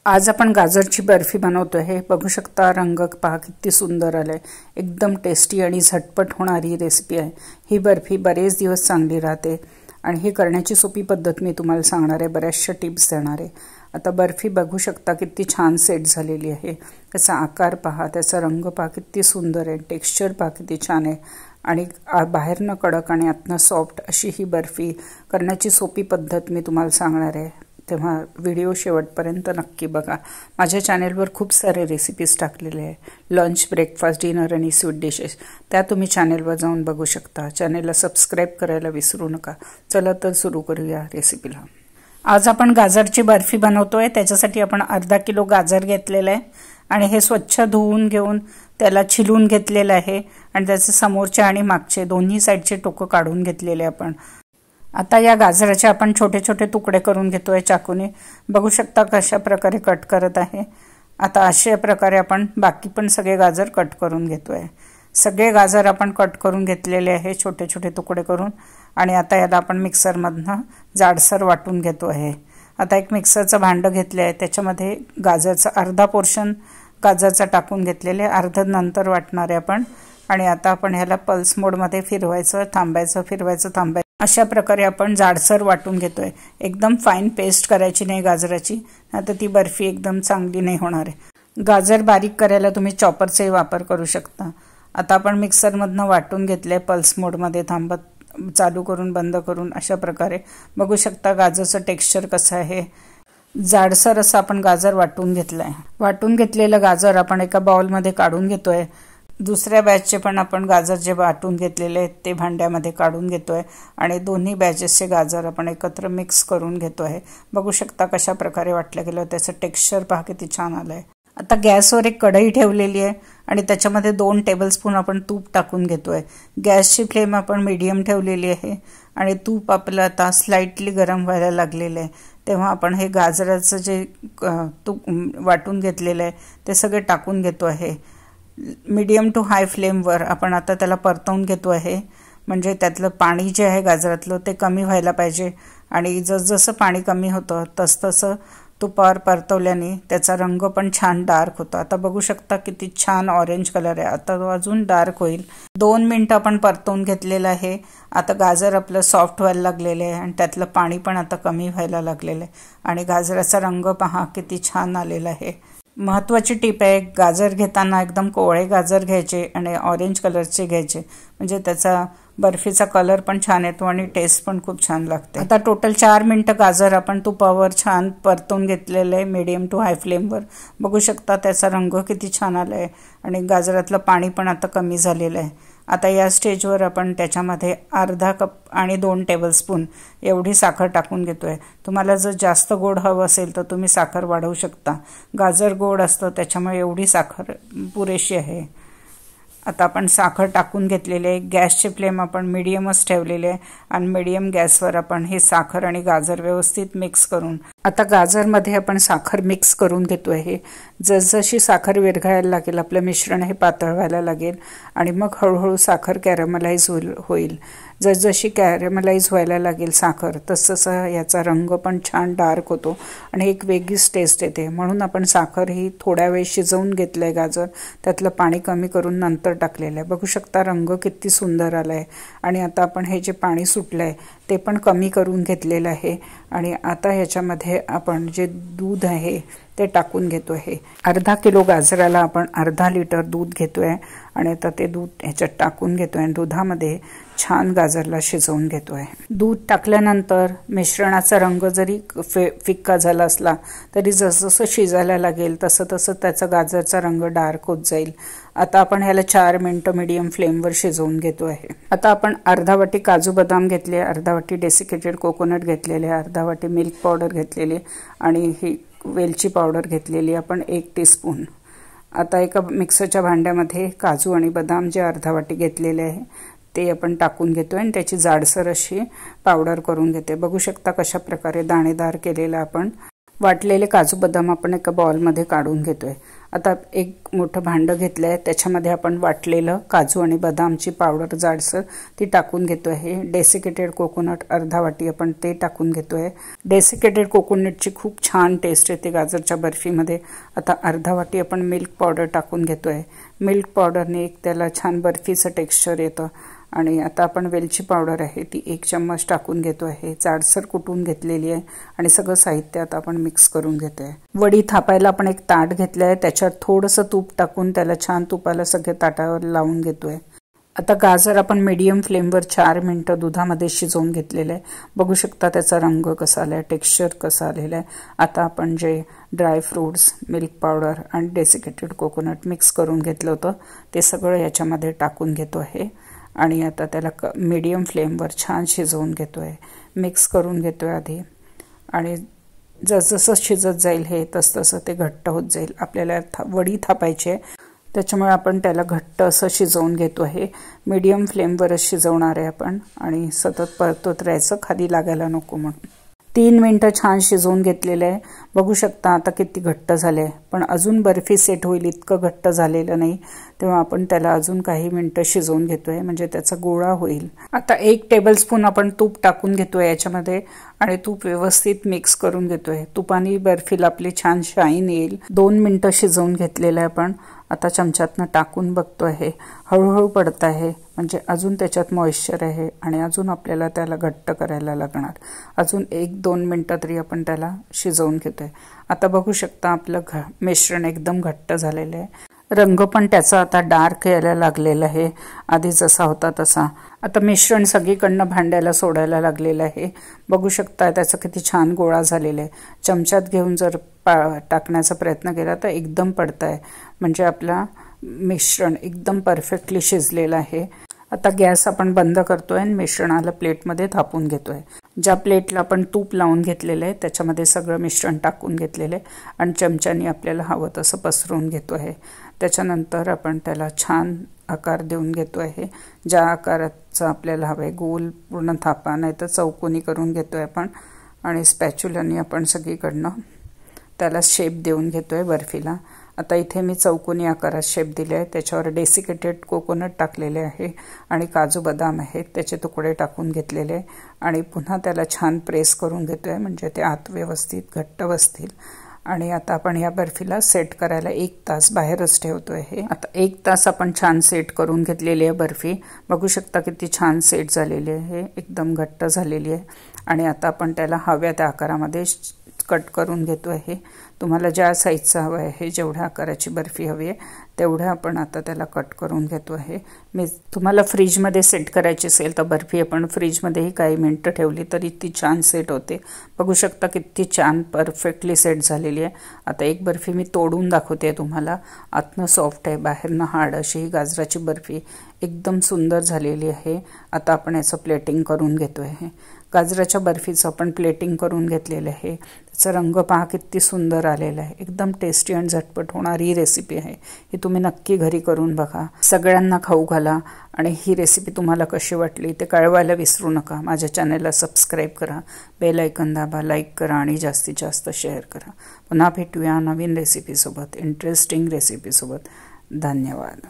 आज आपण गाजरची बर्फी बनवतोय। हे बघू शकता, रंग पहा किती सुंदर आलाय। एकदम टेस्टी आणि झटपट होणारी रेसिपी आहे। ही बर्फी बरेच दिवस चांगली राहते आणि ही करण्याची सोपी पद्धत मी तुम्हाला सांगणार आहे, बऱ्याचशा टिप्स देणार आहे। आता बर्फी बघू शकता किती छान सेट झालेली आहे। त्याचा आकार पहा, त्याचा रंग पहा किती सुंदर आहे, टेक्स्चर पहा किती छान आहे आणि बाहेरनं कडक आणि आतनं सॉफ्ट अशी ही बर्फी करण्याची सोपी पद्धत मी तुम्हाला सांगणार आहे। तेव्हा व्हिडिओ शेवटपर्यंत नक्की बघा। माझ्या चॅनेलवर खूप सारे रेसिपीज टाकलेले आहे, लंच, ब्रेकफास्ट, डिनर आणि स्वीट डिशेस, त्या तुम्ही चॅनेलवर जाऊन बघू शकता। चॅनेलला सबस्क्राइब करायला विसरू नका। चला तर सुरू करूया रेसिपीला। आज आपण गाजरची बर्फी बनवतोय। त्याच्यासाठी आपण अर्धा किलो गाजर घेतलेलं आहे आणि हे स्वच्छ धुवून घेऊन त्याला छिलून घेतलेलं आहे आणि त्याचे समोरचे आणि मागचे दोन्ही साइडचे टोकं काढून घेतलेले आपण। आता या गाजराचे आपण छोटे छोटे तुकडे करून घेतोय चाकूने। बघू शकता कशा प्रकारे कट करत आहे। आता अशा प्रकारे आपण बाकी पण सगळे गाजर कट करून घेतोय। सगळे गाजर आपण कट करून घेतलेले आहे छोटे छोटे तुकडे करून आणि आता याला आपण मिक्सर मधनं जाडसर वाटून घेतो आहे। आता एक मिक्सरचं भांडं घेतले आहे, त्याच्यामध्ये गाजरचा अर्धा पोर्शन गाजरचा टाकून घेतलेले, अर्ध नंतर वाटणार आहे आपण। आणि आता आपण ह्याला पल्स मोड मध्ये फिरवायचं, थांबायचं, फिरवायचं, थांबायचं, अशा प्रकारे आपण जाडसर वाटून घेतोय। एकदम फाईन पेस्ट करायची नाही गाजराची, आता ती बर्फी एकदम चांगली नाही होणार आहे। गाजर बारीक करायला तुम्ही चॉपरचाही वापर करू शकता। आता आपण मिक्सर मधनं वाटून घेतले, पल्स मोड मध्ये थांबत, चालू करून, बंद करून, अशा प्रकारे बघू शकता गाजरचं टेक्स्चर कसं आहे। जाडसर असं आपण गाजर वाटून घेतलंय। वाटून घेतलेलं गाजर आपण एका बाउल मध्ये काढून घेतोय। दुसऱ्या बॅचचे पण आपण गाजर जे वाटून घेतलेले आहेत ते भांड्यामध्ये काढून घेतोय आणि दोन्ही बॅचेसचे गाजर आपण एकत्र मिक्स करून घेतोय। बघू शकता कशा प्रकारे वाटलं गेलं, त्याचं टेक्स्चर पहा किती छान आलंय। आता गॅसवर एक कढई ठेवलेली आहे आणि त्याच्यामध्ये 2 टेबलस्पून आपण तूप टाकून घेतोय। गॅसची फ्लेम आपण मीडियम ठेवलेली आहे आणि तूप आपलं आता स्लाइटली गरम व्हायला लागलेलं आहे। तेव्हा आपण हे गाजराचं जे तूप वाटून घेतलेलं आहे ते सगळे टाकून घेतो आहे। मीडियम टू हाय फ्लेमवर आपण आता त्याला परतवून घेतो आहे, म्हणजे त्यातलं पाणी जे आहे गाजरातलं ते कमी व्हायला पाहिजे आणि जसजसं पाणी कमी होतं तसतसं तुपावर परतवल्याने त्याचा रंग पण छान डार्क होतो। आता बघू शकता किती छान ऑरेंज कलर आहे, आता तो अजून डार्क होईल। 2 मिनिटं आपण परतवून घेतलेलं आहे। आता गाजर आपलं सॉफ्ट व्हायला लागलेलं आहे आणि त्यातलं पाणी पण आता कमी व्हायला लागलेलं आहे आणि गाजराचा रंग पहा किती छान आलेला आहे। महत्त्वाची टीप आहे, गाजर घेताना एकदम कोवळे गाजर घ्यायचे आणि ऑरेंज कलरचे घ्यायचे, म्हणजे त्याचा बर्फीचा कलर पण छान येतो आणि टेस्ट पण खूप छान लागते। आता टोटल 4 मिनिटं गाजर आपण तुपावर छान परतून घेतलेलं आहे मीडियम टू हाय फ्लेमवर। बघू शकता त्याचा रंग किती छान आलाय आणि गाजरातलं पाणी पण आता कमी झालेलं आहे। आता या स्टेजवर आपण त्याच्यामध्ये अर्धा कप आणि 2 टेबलस्पून एवढी साखर टाकून घेतोय। तुम्हाला जर जास्त गोड हवं असेल तर तुम्ही साखर वाढवू शकता। गाजर गोड असतं त्याच्यामुळे एवढी साखर पुरेशी आहे। आता आपण साखर टाकून घेतलेली आहे। गॅसची फ्लेम आपण मीडियमच ठेवलेली आहे आणि मीडियम गॅसवर आपण हे साखर आणि गाजर व्यवस्थित मिक्स करून, आता गाजरमध्ये आपण साखर मिक्स करून घेतो आहे। जसजशी साखर विरघळायला लागेल आपलं मिश्रण हे पातळ व्हायला लागेल आणि मग हळूहळू साखर कॅरमलाइज होईल। जसजशी कॅरमलाइज व्हायला लागेल साखर तसतसं याचा रंग पण छान डार्क होतो आणि एक वेगळीच टेस्ट येते। म्हणून आपण साखर ही थोड्या वेळ शिजवून घेतलंय, गाजर त्यातलं पाणी कमी करून नंतर टाकलेलं आहे। बघू शकता रंग किती सुंदर आलाय आणि आता आपण हे जे पाणी सुटलंय ते पण कमी करून घेतलेलं आहे आणि आता ह्याच्यामध्ये आपण जे दूध आहे ते टाकून घेतो आहे। अर्धा किलो गाजराला आपण अर्धा लिटर दूध घेतोय आणि आता ते दूध ह्याच्यात टाकून घेतोय आणि दुधामध्ये छान गाजरला शिजवून घेतोय। दूध टाकल्यानंतर मिश्रणाचा रंग जरी फिक्का झाला असला तरी जसजसं शिजायला लागेल तसं तसं त्याचा गाजरचा रंग डार्क होत जाईल। आता आपण ह्याला 4 मिनिटं मीडियम फ्लेमवर शिजवून घेतो आहे। आता आपण अर्धा वाटी काजू बदाम घेतले, अर्धा वाटी डेसिकेटेड कोकोनट घेतलेले, अर्धा वाटी मिल्क पावडर घेतलेली आणि ही वेलची पावडर घेतलेली आपण 1 टीस्पून। आता एका मिक्सरच्या भांड्यामध्ये काजू आणि बदाम जे अर्धा वाटी घेतलेले आहे ते आपण टाकून घेतोय आणि त्याची जाडसर अशी पावडर करून घेते। बघू शकता कशा प्रकारे दाणेदार केलेला आपण वाटलेले काजू बदाम आपण एका बाउलमध्ये काढून घेतोय। आता एक मोठं भांडं घेतलं आहे, त्याच्यामध्ये आपण वाटलेलं काजू आणि बदामची पावडर जाडसर ती टाकून घेतो आहे. डेसिकेटेड कोकोनट अर्धा वाटी आपण ते टाकून घेतो आहे. डेसिकेटेड कोकोनटची खूप छान टेस्ट येते गाजरच्या बर्फीमध्ये. आता अर्धा वाटी आपण मिल्क पावडर टाकून घेतो आहे. मिल्क पावडरने एक त्याला छान बर्फीचं टेक्स्चर येतं. आणि आता आपण वेलची पावडर आहे ती 1 चम्मच टाकून घेतो आहे. जाडसर कुटून घेतलेली आहे आणि सगळं साहित्य आता आपण मिक्स करून घेतो आहे. वडी थापायला आपण एक ताट घेतलं आहे, त्याच्यात थोडंसं तूप टाकून त्याला छान तुपाला सगळे ताटावर लावून घेतो आहे. आता गाजर आपण मीडियम फ्लेमवर 4 मिनिटं दुधामध्ये शिजवून घेतलेलं आहे. बघू शकता त्याचा रंग कसा आला आहे, टेक्स्चर कसं आलेलं आहे. आता आपण जे ड्राय फ्रूट्स, मिल्क पावडर आणि डेसिकेटेड कोकोनट मिक्स करून घेतलं होतं ते सगळं याच्यामध्ये टाकून घेतो आहे. आणि आता त्याला मीडियम फ्लेमवर छान शिजवून घेतो आहे. मिक्स करून घेतो आहे आधी. आणि जसजसं शिजत जाईल हे तसतसं ते घट्ट होत जाईल. आपल्याला वडी थापायची आहे, त्याच्यामुळे आपण त्याला घट्ट असं शिजवून घेतो आहे. मीडियम फ्लेमवरच शिजवणार आहे आपण आणि सतत परतत राहायचं, खाली लागायला नको म्हणून. 3 मिनिटं छान शिजवून घेतलेलं आहे. बघू शकता आता किती घट्ट झालं आहे, पण अजून बर्फी सेट होईल इतकं घट्ट झालेलं नाही. तेव्हा आपण त्याला अजून काही मिनिटं शिजवून घेतोय म्हणजे त्याचा गोळा होईल. आता 1 टेबलस्पून आपण तूप टाकून घेतोय याच्यामध्ये आणि तूप व्यवस्थित मिक्स करून घेतोय. तुपाने बर्फीला आपली छान शाईन येईल. 2 मिनिटं शिजवून घेतलेलं आहे आपण. आता चमच्यातनं टाकून बघतो आहे, हळूहळू पडत आहे म्हणजे अजून त्याच्यात मॉइश्चर आहे आणि अजून आपल्याला त्याला घट्ट करायला लागणार. अजून 1-2 मिनिटं तरी आपण त्याला शिजवून घेतोय. आता बघू शकता आपलं मिश्रण एकदम घट्ट झालेलं आहे. रंग पण त्याचा आता डार्क यायला लागलेला आहे, आधी जसा होता तसा. आता मिश्रण सगळीकडनं भांड्याला सोडायला लागलेलं आहे. बघू शकता त्याचा किती छान गोळा झालेला आहे. चमच्यात घेऊन जर टाकण्याचा प्रयत्न केला तर एकदम पडत आहे, म्हणजे आपला मिश्रण एकदम परफेक्टली शिजलेलं आहे. आता गॅस आपण बंद करतोय आणि मिश्रणाला प्लेटमध्ये थापून घेतोय. ज्या प्लेटला आपण तूप लावून घेतलेलं आहे त्याच्यामध्ये सगळं मिश्रण टाकून घेतलेलं आहे आणि चमच्याने आपल्याला हवं तसं पसरवून घेतो आहे. त्याच्यानंतर आपण त्याला छान आकार देऊन घेतो आहे. ज्या आकाराचा आपल्याला हवं आहे, गोल पूर्ण थापा नाही तर चौकोनी करून घेतो आहे आपण. आणि स्पॅच्युलाने आपण सगळीकडनं त्याला शेप देऊन घेतो आहे बर्फीला. आता इथे मी चौकोनी आकारात शेप दिले आहे. त्याच्यावर डेसिकेटेड कोकोनट टाकलेले आहे आणि काजू बदाम आहेत त्याचे तुकडे टाकून घेतलेले आहे. आणि पुन्हा त्याला छान प्रेस करून घेतो आहे म्हणजे ते आत व्यवस्थित घट्ट बसतील. आणि आता आपण या बर्फीला सेट करायला 1 तास बाहेरच ठेवतो आहे. आता 1 तास आपण छान सेट करून घेतलेली आहे बर्फी. बघू शकता किती छान सेट झालेली आहे, एकदम घट्ट झालेली आहे. आणि आता आपण त्याला हव्या त्या आकारामध्ये कट करून घेतो आहे. तुम्हाला ज्या साईजचं हवं आहे, जेवढ्या आकाराची बर्फी हवी आहे तेवढं आपण आता त्याला कट करून घेतो आहे. मी तुम्हाला फ्रीजमध्ये सेट करायची असेल तर बर्फी आपण फ्रीजमध्येही काही मिनटं ठेवली तरी ती छान सेट होते. बघू शकता किती छान परफेक्टली सेट झालेली आहे. आता एक बर्फी मी तोडून दाखवते तुम्हाला. आतनं सॉफ्ट आहे, बाहेरनं हार्ड अशी ही गाजराची बर्फी एकदम सुंदर झालेली आहे. आता आपण याचं प्लेटिंग करून घेतो आहे. गाजराच्या बर्फीचं आपण प्लेटिंग करून घेतलेलं आहे. त्याचा रंग पहा किती सुंदर आलेला आहे. एकदम टेस्टी आणि झटपट होणारी रेसिपी आहे. ही तुम्ही नक्की घरी करून बघा, सगळ्यांना खाऊ घाला. आणि ही रेसिपी तुम्हाला कशी वाटली ते कळवायला विसरू नका. माझ्या चॅनलला सबस्क्राईब करा, बेल आयकॉन दाबा, लाईक करा आणि जास्तीत जास्त शेअर करा. पुन्हा भेटूया नवीन रेसिपीसोबत, इंटरेस्टिंग रेसिपीसोबत. धन्यवाद.